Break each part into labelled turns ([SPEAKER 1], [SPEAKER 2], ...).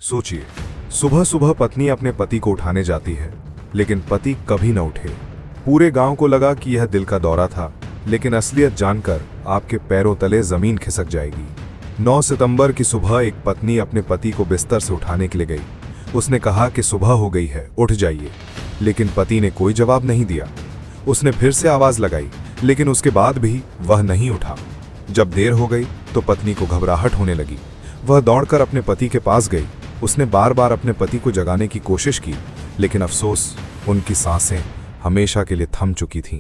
[SPEAKER 1] सोचिए, सुबह सुबह पत्नी अपने पति को उठाने जाती है, लेकिन पति कभी न उठे। पूरे गांव को लगा कि यह दिल का दौरा था, लेकिन असलियत जानकर आपके पैरों तले जमीन खिसक जाएगी। 9 सितंबर की सुबह एक पत्नी अपने पति को बिस्तर से उठाने के लिए गई। उसने कहा कि सुबह हो गई है, उठ जाइए। लेकिन पति ने कोई जवाब नहीं दिया। उसने फिर से आवाज लगाई, लेकिन उसके बाद भी वह नहीं उठा। जब देर हो गई तो पत्नी को घबराहट होने लगी। वह दौड़कर अपने पति के पास गई। उसने बार बार अपने पति को जगाने की कोशिश की, लेकिन अफसोस, उनकी सांसें हमेशा के लिए थम चुकी थीं।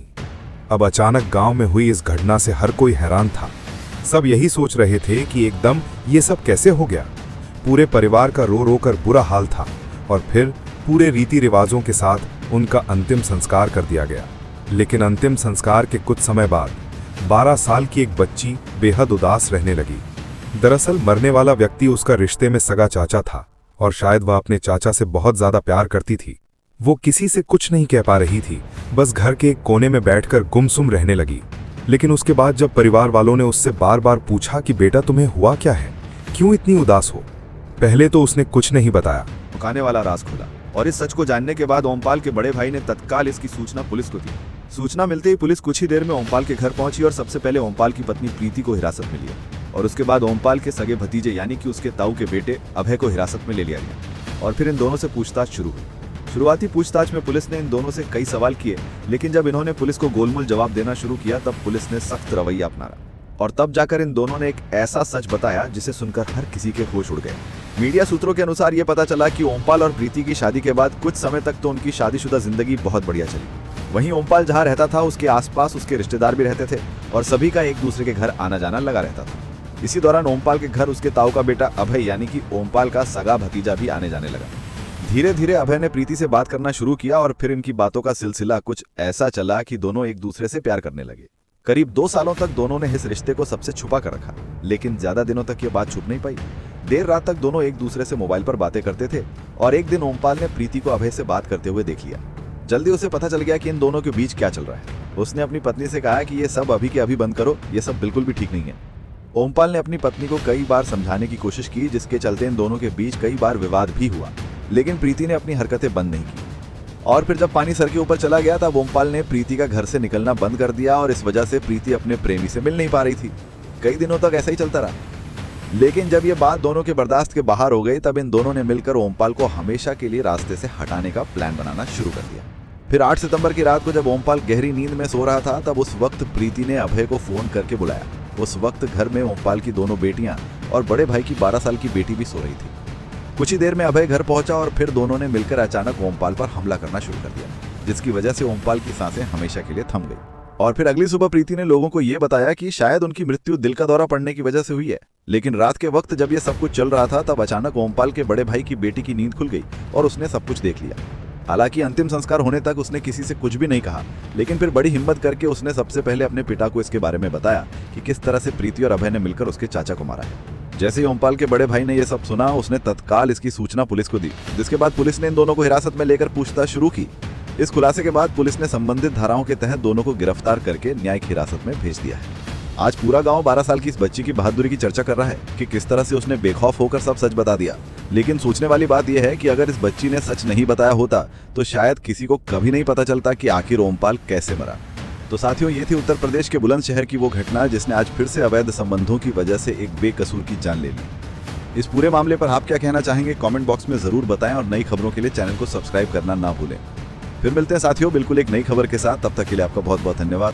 [SPEAKER 1] अब अचानक गांव में हुई इस घटना से हर कोई हैरान था। सब यही सोच रहे थे कि एकदम ये सब कैसे हो गया। पूरे परिवार का रो रो कर बुरा हाल था और फिर पूरे रीति रिवाजों के साथ उनका अंतिम संस्कार कर दिया गया। लेकिन अंतिम संस्कार के कुछ समय बाद 12 साल की एक बच्ची बेहद उदास रहने लगी। दरअसल मरने वाला व्यक्ति उसका रिश्ते में सगा चाचा था और शायद वह अपने चाचा से बहुत ज्यादा प्यार करती थी। वो किसी से कुछ नहीं कह पा रही थी, बस घर के एक कोने में बैठकर गुमसुम रहने लगी। लेकिन उसके बाद जब परिवार वालों ने उससे बार बार पूछा कि बेटा तुम्हें हुआ क्या है, क्यों इतनी उदास हो, पहले तो उसने कुछ नहीं बताया।
[SPEAKER 2] मुकाने वाला राज खुला और इस सच को जानने के बाद ओमपाल के बड़े भाई ने तत्काल इसकी सूचना पुलिस को दी। सूचना मिलते ही पुलिस कुछ ही देर में ओमपाल के घर पहुंची और सबसे पहले ओमपाल की पत्नी प्रीति को हिरासत में लिया और उसके बाद ओमपाल के सगे भतीजे यानी कि उसके ताऊ के बेटे अभय को हिरासत में ले लिया गया और फिर इन दोनों से पूछताछ शुरू हुई। शुरुआती पूछताछ में पुलिस ने इन दोनों से कई सवाल किए, लेकिन जब इन्होंने पुलिस को गोलमोल जवाब देना शुरू किया तब पुलिस ने सख्त रवैया अपनाया और तब जाकर इन दोनों ने एक ऐसा सच बताया जिसे सुनकर हर किसी के होश उड़ गए। मीडिया सूत्रों के अनुसार यह पता चला कि ओमपाल और प्रीति की शादी के बाद कुछ समय तक तो उनकी शादीशुदा जिंदगी बहुत बढ़िया चली। वहीं ओमपाल जहां रहता था उसके आसपास उसके रिश्तेदार भी रहते थे और सभी का एक दूसरे के घर आना जाना लगा रहता था। इसी दौरान ओमपाल के घर उसके ताऊ का बेटा अभय यानी कि ओमपाल का सगा भतीजा भी आने जाने लगा। धीरे धीरे अभय ने प्रीति से बात करना शुरू किया और फिर इनकी बातों का सिलसिला कुछ ऐसा चला कि दोनों एक दूसरे से प्यार करने लगे। करीब 2 सालों तक दोनों ने इस रिश्ते को सबसे छुपा कर रखा, लेकिन ज्यादा दिनों तक ये बात छुप नहीं पाई। देर रात तक दोनों एक दूसरे से मोबाइल पर बातें करते थे और एक दिन ओमपाल ने प्रीति को अभय से बात करते हुए देख लिया। जल्दी उसे पता चल गया कि इन दोनों के बीच क्या चल रहा है। उसने अपनी पत्नी से कहा कि ये सब अभी के अभी बंद करो, ये सब बिल्कुल भी ठीक नहीं है। ओमपाल ने अपनी पत्नी को कई बार समझाने की कोशिश की, जिसके चलते इन दोनों के बीच कई बार विवाद भी हुआ, लेकिन प्रीति ने अपनी हरकतें बंद नहीं की। और फिर जब पानी सर के ऊपर चला गया तब ओमपाल ने प्रीति का घर से निकलना बंद कर दिया और इस वजह से प्रीति अपने प्रेमी से मिल नहीं पा रही थी। कई दिनों तक ऐसा ही चलता रहा, लेकिन जब ये बात दोनों के बर्दाश्त के बाहर हो गई तब इन दोनों ने मिलकर ओमपाल को हमेशा के लिए रास्ते से हटाने का प्लान बनाना शुरू कर दिया। फिर 8 सितंबर की रात को जब ओमपाल गहरी नींद में सो रहा था तब उस वक्त प्रीति ने अभय को फोन करके बुलाया। उस वक्त घर में ओमपाल की दोनों बेटियां और बड़े भाई की 12 साल की बेटी भी सो रही थी। कुछ ही देर में अभय घर पहुंचा और फिर दोनों ने मिलकर अचानक ओमपाल पर हमला करना शुरू कर दिया, जिसकी वजह से ओमपाल की सांसें हमेशा के लिए थम गई। और फिर अगली सुबह प्रीति ने लोगों को यह बताया कि शायद उनकी मृत्यु दिल का दौरा पड़ने की वजह से हुई है। लेकिन रात के वक्त जब यह सब कुछ चल रहा था तब अचानक ओमपाल के बड़े भाई की बेटी की नींद खुल गई और उसने सब कुछ देख लिया। हालांकि अंतिम संस्कार होने तक उसने किसी से कुछ भी नहीं कहा, लेकिन फिर बड़ी हिम्मत करके उसने सबसे पहले अपने पिता को इसके बारे में बताया कि किस तरह से प्रीति और अभय ने मिलकर उसके चाचा को मारा है। जैसे ही ओमपाल के बड़े भाई ने यह सब सुना, उसने तत्काल इसकी सूचना पुलिस को दी, जिसके बाद पुलिस ने इन दोनों को हिरासत में लेकर पूछताछ शुरू की। इस खुलासे के बाद पुलिस ने संबंधित धाराओं के तहत दोनों को गिरफ्तार करके न्यायिक हिरासत में भेज दिया है। आज पूरा गांव 12 साल की इस बच्ची की बहादुरी की चर्चा कर रहा है कि किस तरह से उसने बेखौफ होकर सब सच बता दिया। लेकिन सोचने वाली बात यह है कि अगर इस बच्ची ने सच नहीं बताया होता तो शायद किसी को कभी नहीं पता चलता कि आखिर ओमपाल कैसे मरा। तो साथियों, ये थी उत्तर प्रदेश के बुलंदशहर की वो घटना जिसने आज फिर से अवैध संबंधों की वजह से एक बेकसूर की जान ले ली। इस पूरे मामले पर आप क्या कहना चाहेंगे, कमेंट बॉक्स में जरूर बताएं और नई खबरों के लिए चैनल को सब्सक्राइब करना ना भूलें। फिर मिलते हैं साथियों बिल्कुल एक नई खबर के साथ, तब तक के लिए आपका बहुत बहुत धन्यवाद।